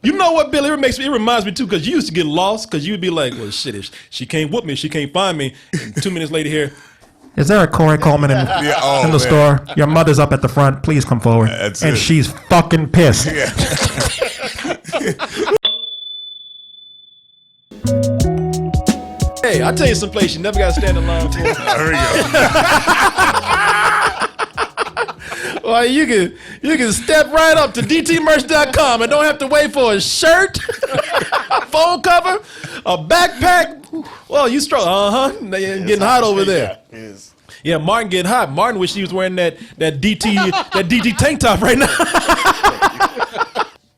You know what, Billy? It reminds me too, because you used to get lost because you'd be like, well, shit, if she can't whoop me, she can't find me. And 2 minutes later here, is there a Corey Coleman in the store? Your mother's up at the front. Please come forward. And she's fucking pissed. Yeah. Hey, I'll tell you some place you never got to stand in line for. There we go. Well, you can step right up to dtmerch.com and don't have to wait for a shirt, a phone cover, a backpack. Well, you struggle. Getting hot over there. Yeah, Martin getting hot. Martin wish he was wearing that DT tank top right now.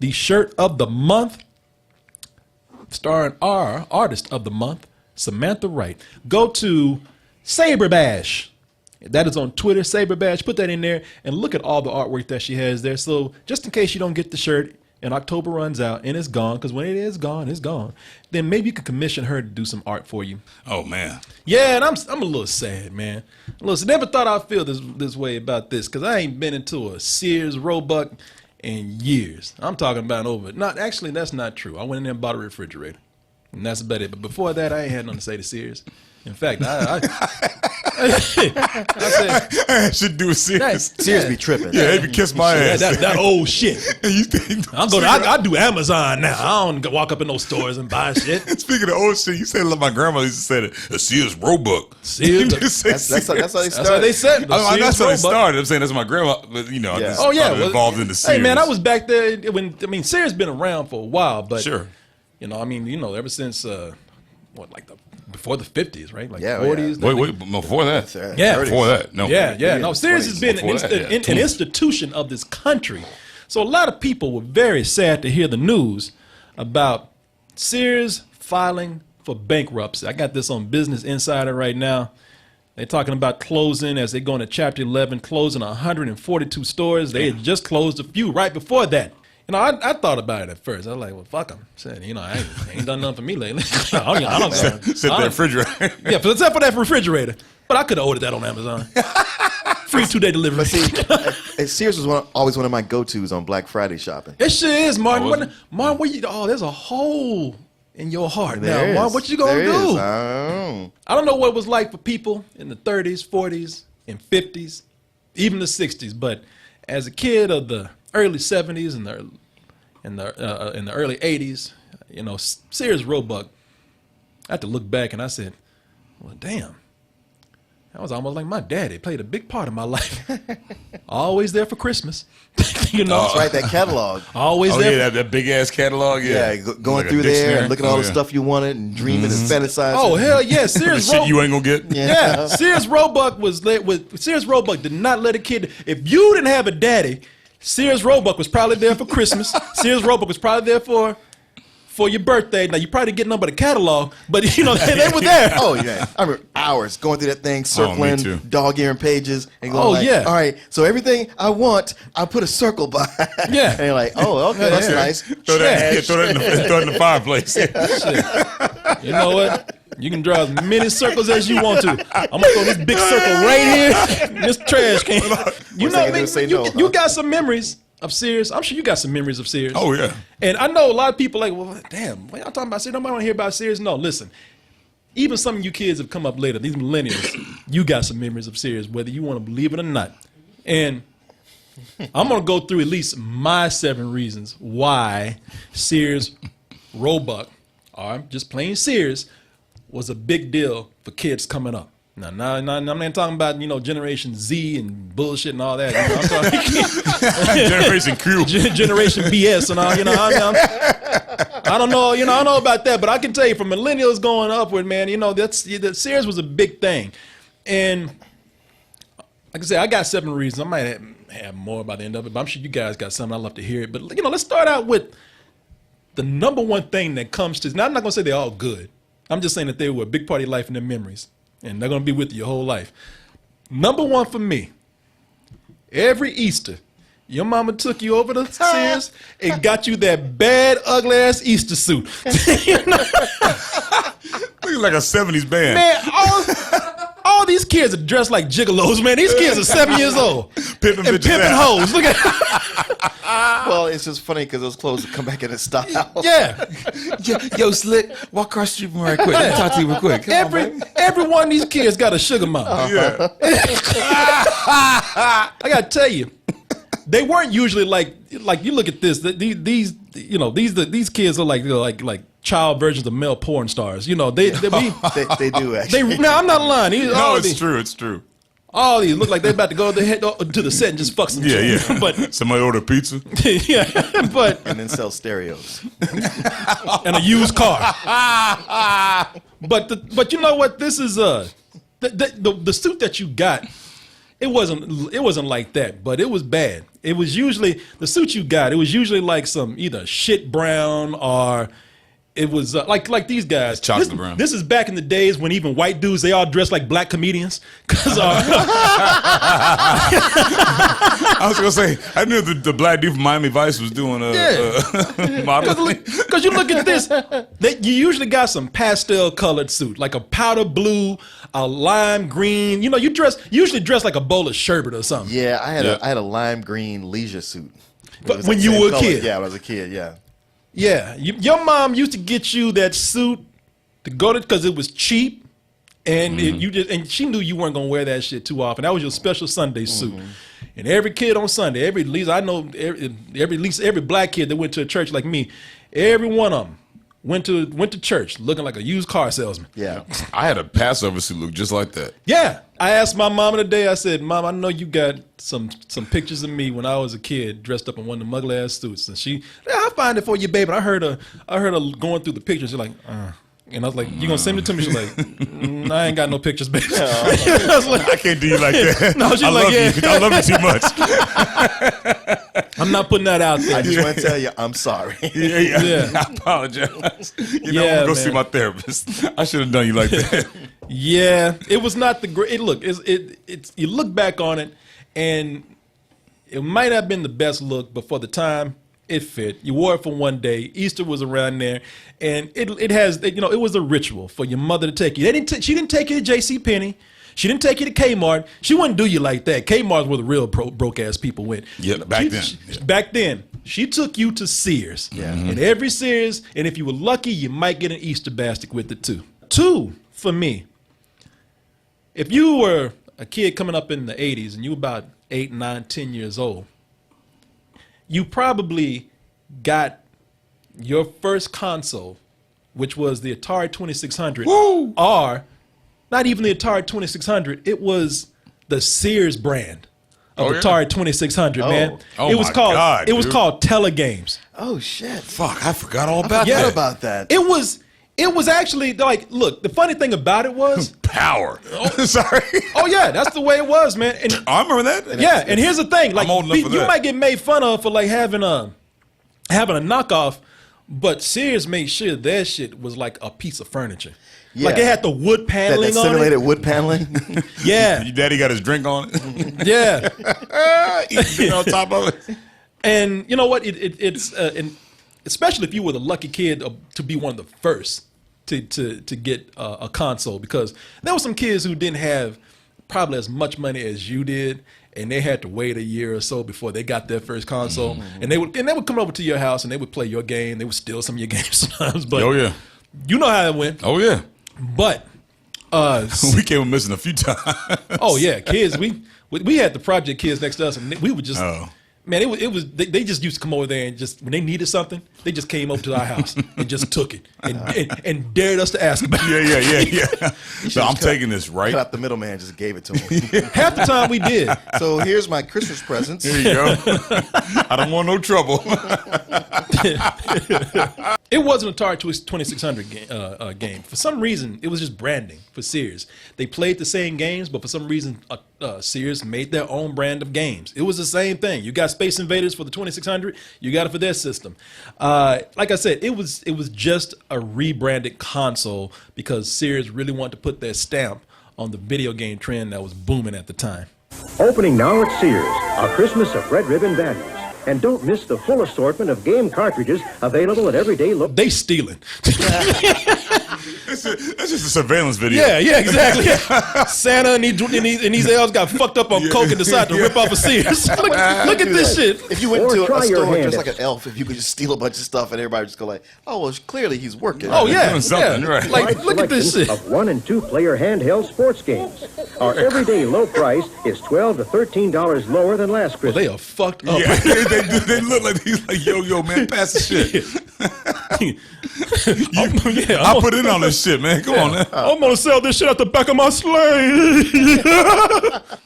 The shirt of the month, starring our artist of the month, Samantha Wright. Go to Saber Bash. That is on Twitter, Saber Bash. Put that in there and look at all the artwork that she has there. So just in case you don't get the shirt and October runs out and it's gone, because when it is gone, it's gone, then maybe you could commission her to do some art for you. Oh, man. Yeah, and I'm a little sad, man. Listen, never thought I'd feel this way about this, because I ain't been into a Sears Roebuck in years. I'm talking about actually, that's not true. I went in there and bought a refrigerator, and that's about it. But before that, I ain't had nothing to say to Sears. In fact, I said, I should do a Sears. Sears be tripping. Yeah, they be kiss my ass. That old shit. You think I do Amazon now. I don't walk up in those stores and buy shit. Speaking of old shit, you said my grandma used to say it. A Sears Roebuck. Sears. That's how they started. That's how they said it. That's how they started. I'm saying that's my grandma, but I just involved in the Sears. Hey man, I was back there when Sears been around for a while, but sure. Ever since before the 50s, right? Like 40s. Wait, before that? Yeah. Before that. No. Yeah. No, Sears has been an institution of this country. So a lot of people were very sad to hear the news about Sears filing for bankruptcy. I got this on Business Insider right now. They're talking about closing as they go into Chapter 11, closing 142 stores. They had just closed a few right before that. I thought about it at first. I was like, well, fuck them. Said, I ain't done nothing for me lately. I don't Sit the refrigerator. Yeah, except for that refrigerator. But I could have ordered that on Amazon. Free 2-day delivery. But see, Sears was always one of my go-tos on Black Friday shopping. It sure is, Martin. Martin, there's a hole in your heart now. Martin, what you gonna do? I don't know what it was like for people in the 30s, 40s, and 50s, even the 60s. But as a kid of the early 70s and the early 80s, Sears Roebuck, I had to look back and I said, well, damn, that was almost like my daddy. Played a big part of my life. Always there for Christmas. That's right, that catalog. Always there. Yeah, that big ass catalog. Yeah, going through there and looking at all the stuff you wanted and dreaming and fantasizing. Oh hell yeah, Sears Roebuck. Shit you ain't gonna get. Yeah, Sears Roebuck Sears Roebuck did not let a kid. If you didn't have a daddy, Sears Roebuck was probably there for Christmas. Sears Roebuck was probably there for your birthday. Now, you probably didn't get none but a catalog, but they were there. Oh, yeah. I remember hours going through that thing, circling, dog-earing pages, and going all right, so everything I want, I put a circle by. Yeah. And you're like, oh, okay, that's nice. Throw it in the fireplace. You know what? You can draw as many circles as you want to. I'm going to throw this big circle right here in this trash can. You got some memories of Sears. I'm sure you got some memories of Sears. Oh, yeah. And I know a lot of people like, well, damn, what y'all talking about Sears? Nobody want to hear about Sears. No, listen. Even some of you kids have come up later, these millennials, you got some memories of Sears, whether you want to believe it or not. And I'm going to go through at least my 7 reasons why Sears Roebuck, or just plain Sears, was a big deal for kids coming up. Now, I'm not talking about, Generation Z and bullshit and all that. I'm talking Generation Q. Generation BS and all, I don't know, I don't know about that, but I can tell you from millennials going upward, man, that Sears was a big thing. And like I said, I got 7 reasons. I might have more by the end of it, but I'm sure you guys got something. I'd love to hear it. But, let's start out with the number one thing that comes to, now I'm not going to say they're all good. I'm just saying that they were a big part of your life and their memories. And they're going to be with you your whole life. Number one for me, every Easter, your mama took you over to Sears and got you that bad, ugly-ass Easter suit. Looking like a 70s band. Man, all these kids are dressed like gigolos, man. These kids are 7 years old. Pimping hoes. Look at Well, it's just funny because those clothes come back in style. Yeah. Yo, Slick, walk across the street from me right quick. Let me talk to you real quick. Every one of these kids got a sugar mama. Yeah. I gotta tell you, they weren't usually like you look at this. These kids are like child versions of male porn stars. They do actually. No, I'm not lying. It's true. All these look like they're about to go to the set and just fuck some shit. Yeah. But somebody order pizza. Yeah, and then sell stereos and a used car. But you know what? This is the suit that you got. It wasn't like that, but it was bad. It was usually the suit you got. It was usually like some either shit brown or. It was like these guys. Chocolate brown. This is back in the days when even white dudes, they all dressed like black comedians. Cause I was gonna say, I knew the black dude from Miami Vice was doing modeling. Because you look at this, you usually got some pastel colored suit, like a powder blue, a lime green. You usually dress like a bowl of sherbet or something. Yeah, I had a lime green leisure suit. But when you were a kid. Yeah, when I was a kid, yeah. Yeah, your mom used to get you that suit to go to because it was cheap, and and she knew you weren't gonna wear that shit too often. That was your special Sunday suit. And every kid on Sunday, every black kid that went to a church like me, every one of them went to church looking like a used car salesman. Yeah, I had a Passover suit look just like that. Yeah, I asked my mom today. I said, "Mom, I know you got some pictures of me when I was a kid dressed up in one of the muggle ass suits." And I'll find it for you, babe. And I heard her going through the pictures. She's like, and I was like, "You gonna send it to me?" She's like, "I ain't got no pictures, babe." I was like, I can't do you like that. No, she's like, I love you too much. I'm not putting that out there. I just want to tell you, I'm sorry. Yeah. I apologize. I'm gonna go see my therapist. I should have done you like that. Yeah, it was not the great. Look, it's you look back on it, and it might not have been the best look, but for the time, it fit. You wore it for one day. Easter was around there, and it was a ritual for your mother to take you. She didn't take you to JCPenney. She didn't take you to Kmart. She wouldn't do you like that. Kmart's where the real broke ass people went. Yeah, back then, she took you to Sears. Yeah. And every Sears, and if you were lucky, you might get an Easter basket with it too. Two, for me, if you were a kid coming up in the 80s and you were about 8, 9, 10 years old, you probably got your first console, which was the Atari 2600, or not even the Atari 2600, it was the Sears brand of Atari 2600, man. Oh, it was called Telegames. Oh shit! Fuck, I forgot all about that. that. About that. It was actually like, look, the funny thing about it was power. Sorry. Oh yeah, that's the way it was, man. And I remember that. Yeah, and here's the thing, like I'm old enough for you that. might get made fun of for like having a knockoff, but Sears made sure their shit was like a piece of furniture. Yeah. Like it had the wood paneling that on it. simulated wood paneling. Yeah. Your daddy got his drink on it. Yeah. Eating on top of it. And you know what? It's and especially if you were the lucky kid to be one of the first to get a console, because there were some kids who didn't have probably as much money as you did, and they had to wait a year or so before they got their first console. Mm-hmm. And they would come over to your house and they would play your game. They would steal some of your games sometimes. But you know how it went. Oh yeah. But we came missing a few times. Oh yeah, kids. We had the project kids next to us, and we would just man. It was they just used to come over there and just when they needed something, they just came over to our house and just took it and dared us to ask about it. Yeah. So I'm taking this, right? Cut out the middleman, just gave it to him. Half the time we did. So here's my Christmas presents. Here you go. I don't want no trouble. It wasn't an Atari 2600 game. For some reason, it was just branding for Sears. They played the same games, but for some reason, Sears made their own brand of games. It was the same thing. You got Space Invaders for the 2600. You got it for their system. Like I said, it was just a rebranded console because Sears really wanted to put their stamp on the video game trend that was booming at the time. Opening now at Sears, a Christmas of red ribbon values. And don't miss the full assortment of game cartridges available at everyday low. They stealing. That's just a surveillance video. Yeah, exactly. Santa and these elves got fucked up on coke and decided to rip off a Sears. Look at this shit. If you went to a store just like an elf, if you could just steal a bunch of stuff and everybody would just go like, oh, well, clearly he's working. Oh, yeah. Doing something, right. Like, look at this shit. Of 1- and 2-player handheld sports games. Our everyday low price is $12 to $13 lower than last Christmas. Well, they are fucked up. Yeah, they look like he's like, yo, man, pass the shit. I'll put in on this shit, man. Come on, man. I'm gonna sell this shit out the back of my sleigh.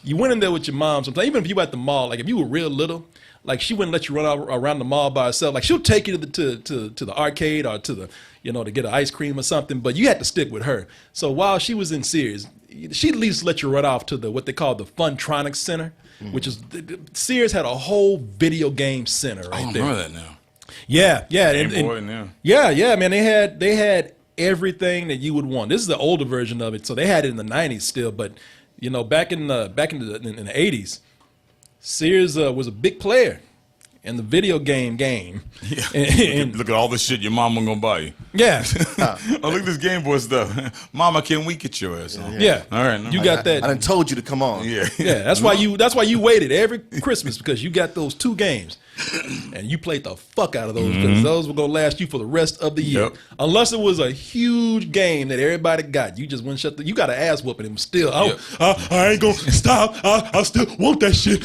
You went in there with your mom sometimes, even if you were at the mall. Like if you were real little, like she wouldn't let you run out around the mall by herself. Like she'll take you to the arcade or to the to get an ice cream or something. But you had to stick with her. So while she was in Sears, she at least let you run off to what they call the Funtronics Center, which is Sears had a whole video game center right there. I remember that now. Yeah, Yeah, man. They had everything that you would want. This is the older version of it, so they had it in the '90s still. But back in the '80s, Sears was a big player in the video game. Yeah. And look at all the shit your mom was gonna buy you. Yeah. Oh, look at this Game Boy stuff. Mama, can we get your ass on? Yeah. All right. You got that. I done told you to come on. Yeah. Yeah. That's why you waited every Christmas because you got those 2 games. And you played the fuck out of those because those were gonna last you for the rest of the year. Yep. Unless it was a huge game that everybody got. You just wouldn't you got an ass whooping him still. Yep. I ain't gonna stop. I still want that shit.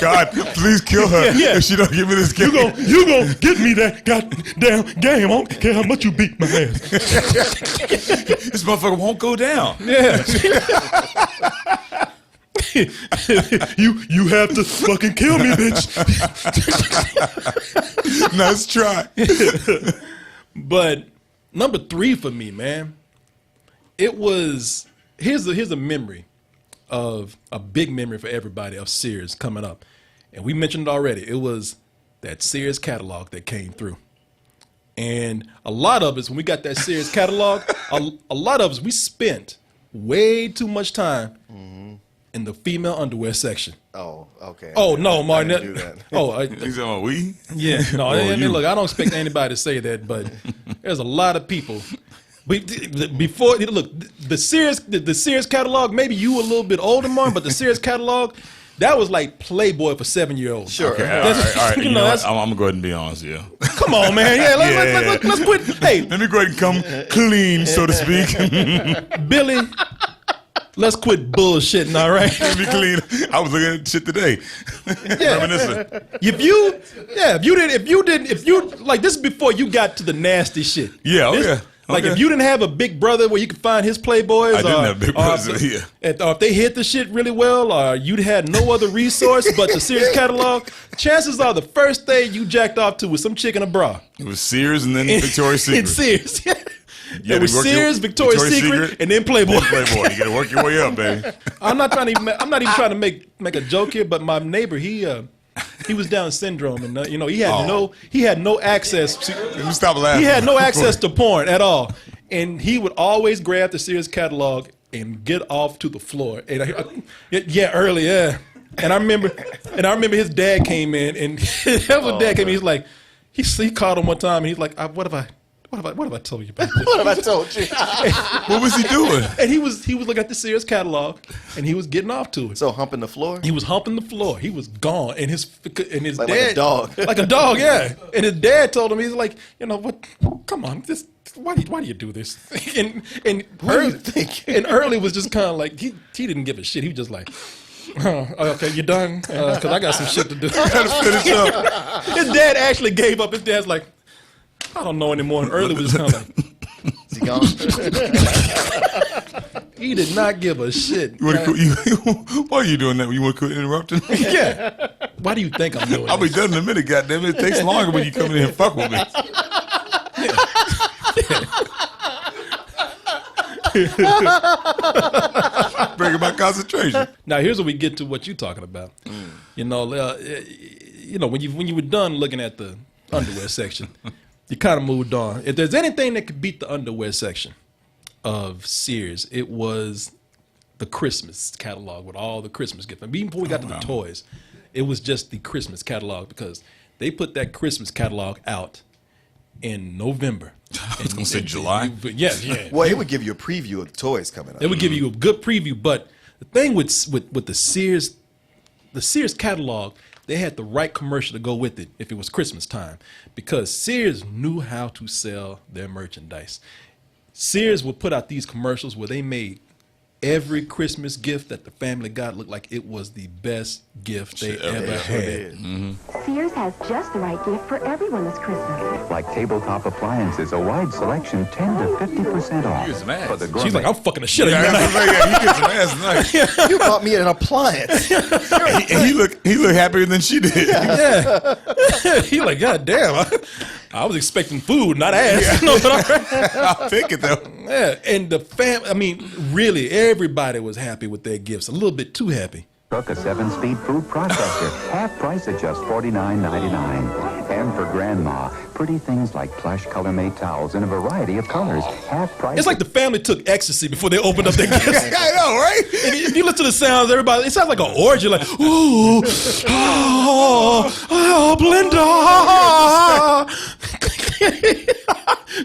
God, please kill her if she don't give me this game. You gonna get me that goddamn game. I don't care how much you beat my ass. This motherfucker won't go down. Yeah. You have to fucking kill me, bitch. Nice try. But number 3 for me, man, it was here's a memory of a big memory for everybody of Sears coming up, and we mentioned it already. It was that Sears catalog that came through, and a lot of us when we got that Sears catalog, a lot of us we spent way too much time in the female underwear section. Oh, okay. Oh no, Martin. I didn't do that. Oh, He's on we? yeah. No, I mean, you. look, I don't expect anybody to say that, but there's a lot of people. Before look, the Sears catalog. Maybe you were a little bit older, Martin, but the Sears catalog, that was like Playboy for 7-year-olds. Sure. Okay, all right. You know what? I'm gonna go ahead and be honest, yeah. Come on, man. Yeah, let's quit. Hey, let me go ahead and come clean, so to speak. Billy. Let's quit bullshitting, all right? Let me clean. I was looking at shit today. Yeah. Reminiscing. If you like this is before you got to the nasty shit. Yeah, Okay. Like if you didn't have a big brother where you could find his Playboys, I didn't have big brothers. or if they hit the shit really well, or you had no other resource but the Sears catalog, chances are the first thing you jacked off to was some chick in a bra. It was Sears and then Victoria's Secret. In Sears, yeah. Yeah, it was Sears, Victoria's Secret, and then Playboy. Playboy, you gotta work your way up, baby. I'm not even trying to make a joke here, but my neighbor, he was Down syndrome, and he had no access to. Stop laughing. He had no access to porn at all, and he would always grab the Sears catalog and get off to the floor. And early, yeah. And I remember his dad came in, and dad came in. He's like, he called him one time, and he's like, what have I told you about this? What have I told you? What was he doing? And he was looking at the Sears catalog, and he was getting off to it. So humping the floor? He was humping the floor. He was gone, and his like dad, like a dog, like a dog, yeah. And his dad told him, he's like, what? Come on, why do you do this? And what are you thinking? And Early was just kind of like he didn't give a shit. He was just like, okay, you done? Because I got some shit to do. I gotta finish up. His dad actually gave up. His dad's like, I don't know anymore. And Early was just kind of like, is he gone? He did not give a shit. Why are you doing that? You want to quit interrupting? Yeah. Why do you think I'm doing I'll be done in a minute, goddamn it. It takes longer when you come in here and fuck with me. Breaking my concentration. Now here's where we get to what you're talking about. When you were done looking at the underwear section, you kind of moved on. If there's anything that could beat the underwear section of Sears, it was the Christmas catalog with all the Christmas gifts. Even before we got to the toys, it was just the Christmas catalog because they put that Christmas catalog out in November. I was going to say July. Yeah. Well, it would give you a preview of the toys coming up. It would give you a good preview, but the thing with the Sears catalog, they had the right commercial to go with it if it was Christmas time, because Sears knew how to sell their merchandise. Sears would put out these commercials where they made every Christmas gift that the family got look like it was the best gift they ever had. Sears has just the right gift for everyone this Christmas. Like tabletop appliances, a wide selection, 10 to 50% off. For the She's like, I'm fucking the shit out of you tonight. You get some ass tonight. You bought me an appliance. And he looked happier than she did. Yeah. He like, God damn, I was expecting food, not ass. I'll take it though. Yeah, and really, everybody was happy with their gifts. A little bit too happy. Cook a 7-speed food processor, half price at just $49.99. And for Grandma, pretty things like plush color-made towels in a variety of colors, half price. It's like the family took ecstasy before they opened up their gifts. I know, right? And if you listen to the sounds, everybody, it sounds like an orgy. Like, ooh, Blenda.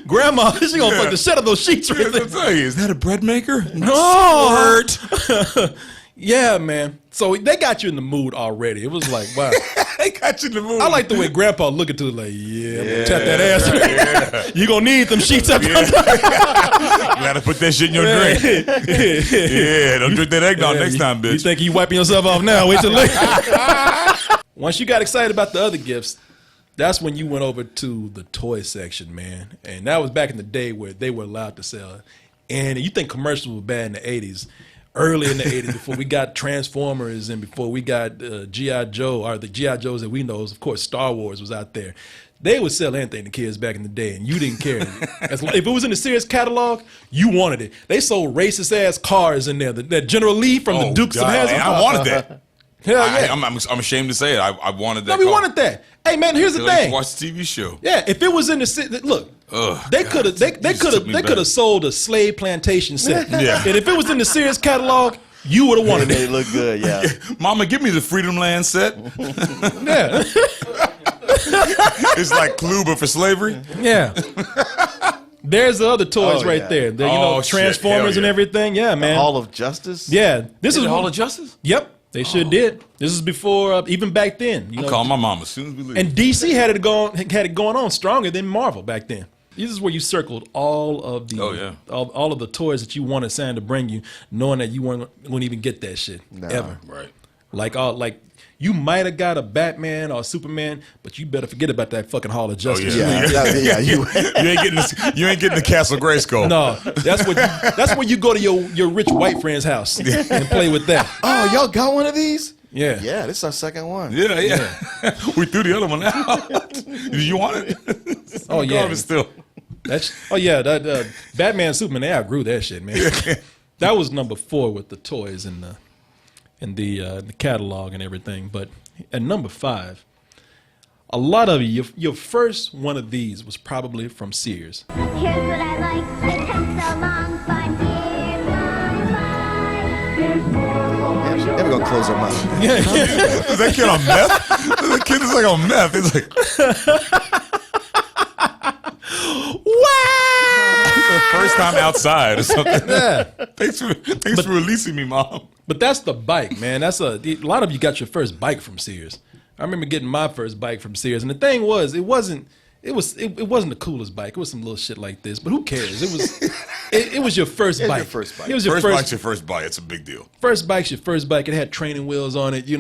Grandma, she gonna fuck the shit out of those sheets right there. Is that a bread maker? No. Yeah, man. So they got you in the mood already. It was like, wow. They got you in the mood. I like the way Grandpa look into it like, I'm gonna tap that ass. Yeah. You gonna need them sheets after You gotta put that shit in your drink. Yeah, don't drink that eggnog next time, bitch. You think you wiping yourself off now? Wait till later. Once you got excited about the other gifts, that's when you went over to the toy section, man. And that was back in the day where they were allowed to sell it. And you think commercials were bad in the 80s. Early in the 80s, before we got Transformers and before we got G.I. Joe, or the G.I. Joes that we know, of course, Star Wars was out there. They would sell anything to kids back in the day, and you didn't care. If it was in the Sears catalog, you wanted it. They sold racist-ass cars in there. That General Lee from the Dukes of Hazzard. I wanted that. Hell yeah. I'm ashamed to say it. I wanted that. No, we wanted that. Hey man, here's the thing. Watch the TV show. Yeah, if it was in the look, they could have sold a slave plantation set. Yeah. And if it was in the Sears catalog, you would have wanted it. They look good, yeah. Mama, give me the Freedom Land set. Yeah. It's like Kluber for slavery. Yeah. There's the other toys right there. Transformers and everything. Yeah, man. Hall of Justice. Yeah, this is Hall of Justice. Yep. They sure did. This is before, even back then. I'm calling my mom as soon as we leave. And DC had it going on stronger than Marvel back then. This is where you circled all of the all of the toys that you wanted Santa to bring you, knowing that you wouldn't even get that shit ever. Right. Like you might have got a Batman or Superman, but you better forget about that fucking Hall of Justice. You ain't getting the Castle Grayskull. No, that's when you go to your rich white friend's house and play with that. Oh, y'all got one of these? Yeah. Yeah, this is our second one. Yeah. We threw the other one out. Did you want it? Oh yeah. Still. That Batman, Superman, they outgrew that shit, man. That was number 4 with the toys and the catalog and everything. But at number 5, a lot of your first one of these was probably from Sears. Here's what I like. I took so long, 5 years gone by. She's never gonna close her mouth. Is that kid on meth? The kid is like on meth. He's like, first time outside or something. Yeah. Thanks for releasing me, Mom. But that's the bike, man. A lot of you got your first bike from Sears. I remember getting my first bike from Sears, and the thing was, it wasn't the coolest bike. It was some little shit like this, but who cares? It was your first bike. It was your first bike's your first bike. It's a big deal. First bike's your first bike. It had training wheels on it. You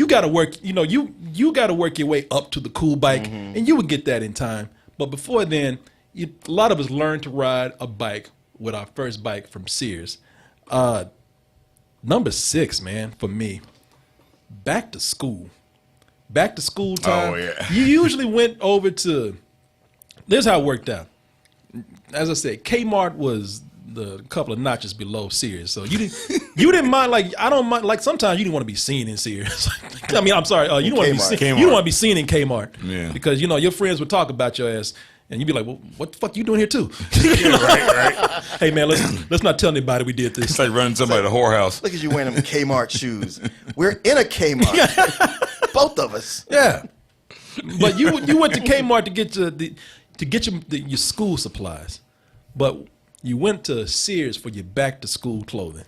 got to work. You got to work your way up to the cool bike, and you would get that in time. But before then, a lot of us learned to ride a bike with our first bike from Sears. Number 6, man, for me, back to school. Back to school time. Oh, yeah. You usually went over to, this is how it worked out. As I said, Kmart was the couple of notches below Sears. So you didn't mind, I don't mind, sometimes you didn't want to be seen in Sears. I mean, I'm sorry, you don't want to be seen in Kmart. Yeah. Because, your friends would talk about your ass. And you'd be like, well, what the fuck you doing here too? Right. Hey man, let's not tell anybody we did this. It's like running somebody to the whorehouse. Look at you wearing them Kmart shoes. We're in a Kmart. Both of us. Yeah. But you went to Kmart to get to get your school supplies, but you went to Sears for your back to school clothing,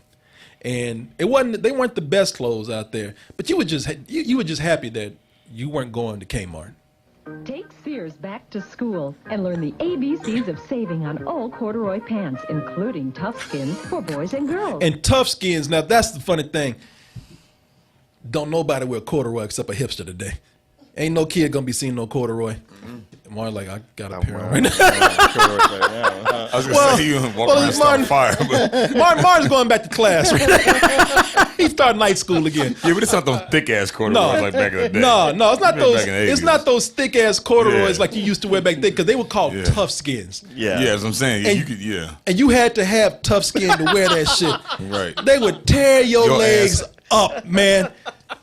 and they weren't the best clothes out there, but you were just happy that you weren't going to Kmart. Take Sears back to school and learn the ABCs of saving on all corduroy pants, including Tough Skins for boys and girls. And Tough Skins, now that's the funny thing. Don't nobody wear corduroy except a hipster today. Ain't no kid gonna be seeing no corduroy. Martin like, I got a pair on right now. I was gonna say you walk around on fire. But Martin's going back to class right now. He started night school again. Yeah, but it's not those thick ass corduroys like back in the day. No, it's not those. It's not those thick ass corduroys like you used to wear back then, because they were called Tough Skins. Yeah, that's what I'm saying. And you had to have tough skin to wear that shit. Right. They would tear your legs up, man.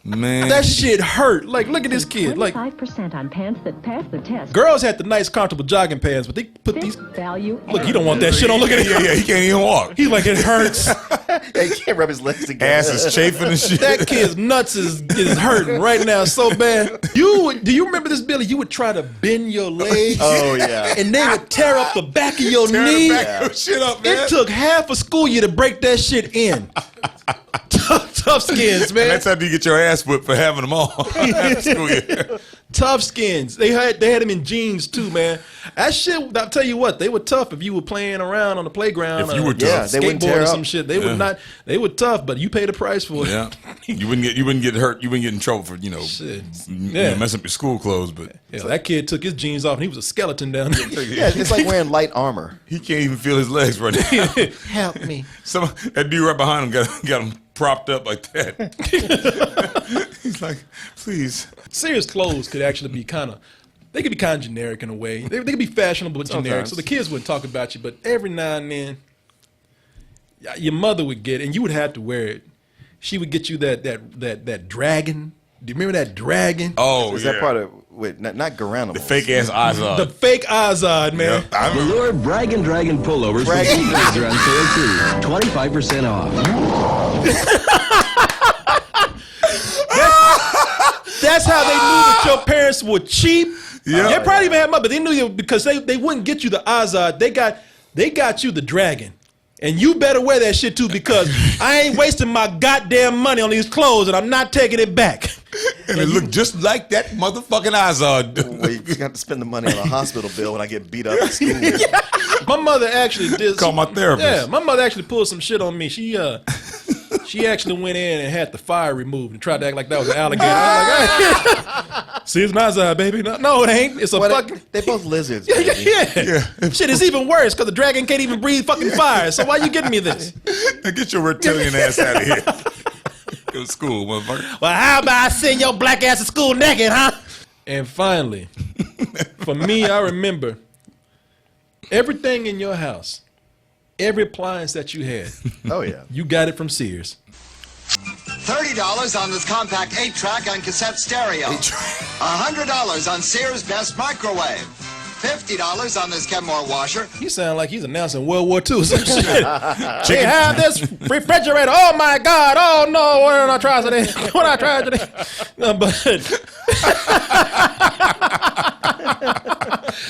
Man, that shit hurt. Like, look at this kid. Like, 5% on pants that pass the test. Girls had the nice, comfortable jogging pants, but they put these. Value. Look, you don't want that shit on. Look at it. Yeah, he can't even walk. He's like, it hurts. He can't rub his legs together. Ass is chafing and shit. That kid's nuts is hurting right now so bad. Do you remember this, Billy? You would try to bend your legs. Oh yeah. And they would tear up the back of your knee. Shit up, man. It took half a school year to break that shit in. Tough Skins, man. And that's how you get your ass whipped for having them all. Tough Skins. They had them in jeans too, man. That shit. I'll tell you what, they were tough if you were playing around on the playground. If you were tough, they wouldn't tear or up. some shit. They would not. They were tough, but you paid a price for it. Yeah, you wouldn't get hurt. You wouldn't get in trouble for messing up your school clothes. But that kid took his jeans off and he was a skeleton down there. Yeah, it's like wearing light armor. He can't even feel his legs right now. Help me. That dude right behind him got him propped up like that. He's like, please. Sears clothes could actually be kind of generic in a way. They could be fashionable but generic. So the kids wouldn't talk about you, but every now and then, your mother would get it, and you would have to wear it. She would get you that dragon. Do you remember that dragon? Oh, Is that part of not Garanimals? The fake ass Azad. The fake Azad, man. Yeah, Velour Brag and Dragon pullovers for teenagers are on sale too. 25% off. That's how they knew that your parents were cheap. Yeah. They probably even had money, but they knew you because they wouldn't get you the Azad. They got you the dragon. And you better wear that shit too, because I ain't wasting my goddamn money on these clothes and I'm not taking it back. And it looked just like that motherfucking Azad. Well, you got to spend the money on a hospital bill when I get beat up at school. Yeah. My mother actually did. Call my therapist. Yeah, my mother actually pulled some shit on me. She actually went in and had the fire removed and tried to act like that was an alligator. I was like, hey. See, it's an Azad, baby. No, it ain't. It's a fucking. They both lizards. Yeah. Shit, it's even worse because the dragon can't even breathe fucking fire. So why you getting me this? Now get your reptilian ass out of here. Go to school, motherfucker. Well, how about I send your black ass to school naked, huh? And finally, for me, I remember everything in your house, every appliance that you had. Oh, yeah. You got it from Sears. $30 on this compact 8-track and cassette stereo. $100 on Sears Best Microwave. $50 on this Kenmore washer. You sound like he's announcing World War II or some shit. They have this refrigerator. Oh my God. Oh no. What did I try today? What did I try today? No, but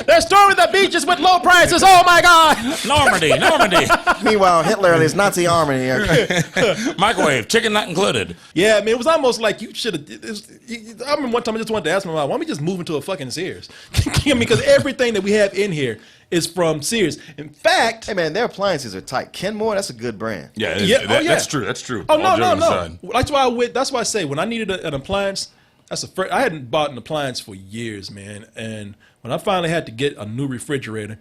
they're storming the beaches with low prices. Oh my God. Normandy. Meanwhile, Hitler and his Nazi army here. Microwave, chicken not included. Yeah, I mean, it was almost like you should have. I remember one time I just wanted to ask my mom, why don't we just move into a fucking Sears? I mean, because everything that we have in here is from Sears. In fact, hey man, their appliances are tight. Kenmore, that's a good brand. Yeah, that's true. That's true. Oh no. That's why I say when I needed an appliance, I hadn't bought an appliance for years, man. And when I finally had to get a new refrigerator,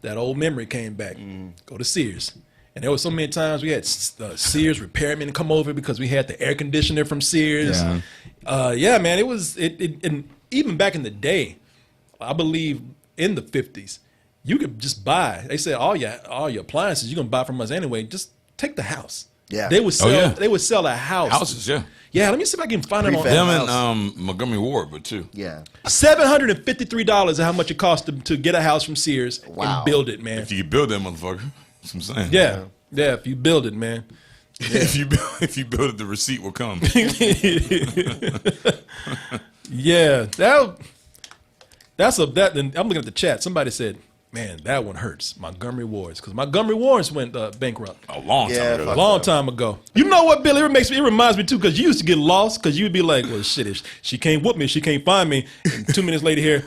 that old memory came back. Go to Sears. And there were so many times we had Sears repairmen come over because we had the air conditioner from Sears. Yeah, man, it was and even back in the day, I believe in the 50s, you could just buy. They said all your appliances you're gonna buy from us anyway. Just take the house. Yeah, they would sell. They would sell a house. Houses, yeah. Yeah, let me see if I can find it on them and Montgomery Ward, but too. Yeah, $753 is how much it cost to get a house from Sears and build it, man. If you build that motherfucker, that's what I'm saying. Yeah, if you build it, man. Yeah. if you build it, the receipt will come. Yeah, And I'm looking at the chat. Somebody said, man, that one hurts. Montgomery Ward's, because Montgomery Ward's went bankrupt a long time ago. A long time ago. You know what, Billy? It reminds me too, because you used to get lost, because you'd be like, well, shit, if she can't whoop me, she can't find me. And 2 minutes later here,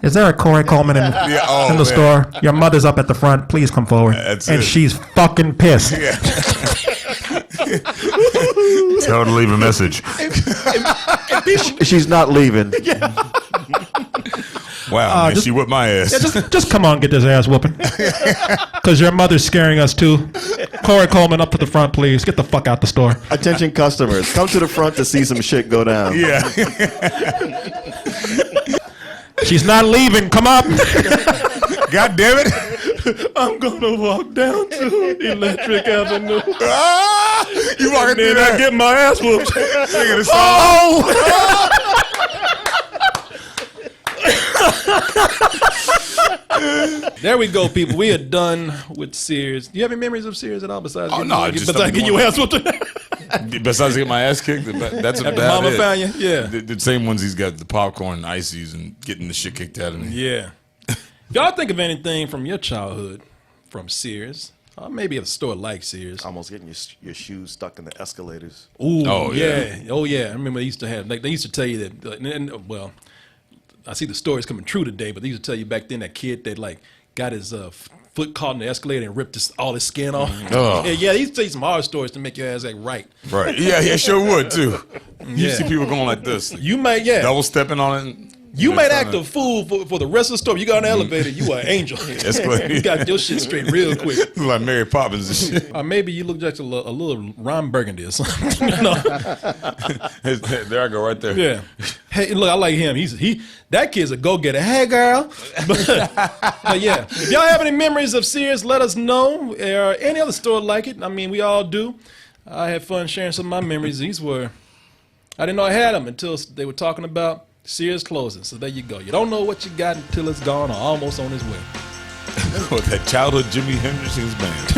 is there a Corey Coleman in the store? Your mother's up at the front. Please come forward. And she's fucking pissed. Yeah. Tell her to leave a message. She's not leaving. Yeah. Wow, man, she whipped my ass. Yeah, just come on, get this ass whooping. Because your mother's scaring us too. Corey Coleman, up to the front, please. Get the fuck out the store. Attention customers, come to the front to see some shit go down. Yeah. She's not leaving. Come up. God damn it. I'm gonna walk down to Electric Avenue. You walking through that? I get my ass whooped. Singing the song. There we go, people. We are done with Sears. Do you have any memories of Sears at all besides getting your ass whooped? Besides getting my ass kicked, that's about Mama it. found you? Yeah. The same ones he's got the popcorn and ices and getting the shit kicked out of me. Yeah. If y'all think of anything from your childhood from Sears, or maybe a store like Sears. Almost getting your shoes stuck in the escalators. Ooh, oh yeah. Oh yeah. I remember they used to have, like, they used to tell you that, well, I see the stories coming true today, but they used to tell you back then that kid that like got his foot caught in the escalator and ripped all his skin off. Oh. Yeah, they used to tell you some hard stories to make your ass act right. Right. Yeah, sure would too. You see people going like this. You might, double stepping on it. You might act a fool for the rest of the story. You got on the elevator, you are an angel. You got your shit straight real quick. Like Mary Poppins and shit. Or maybe you look just a little Ron Burgundy or something. There I go right there. Yeah. Hey, look, I like him. That kid's a go-getter. Hey, girl. But yeah, if y'all have any memories of Sears, let us know. Or any other store like it. I mean, we all do. I had fun sharing some of my memories. I didn't know I had them until they were talking about Sears closing. So there you go. You don't know what you got until it's gone or almost on its way. That childhood Jimi Hendrix's band.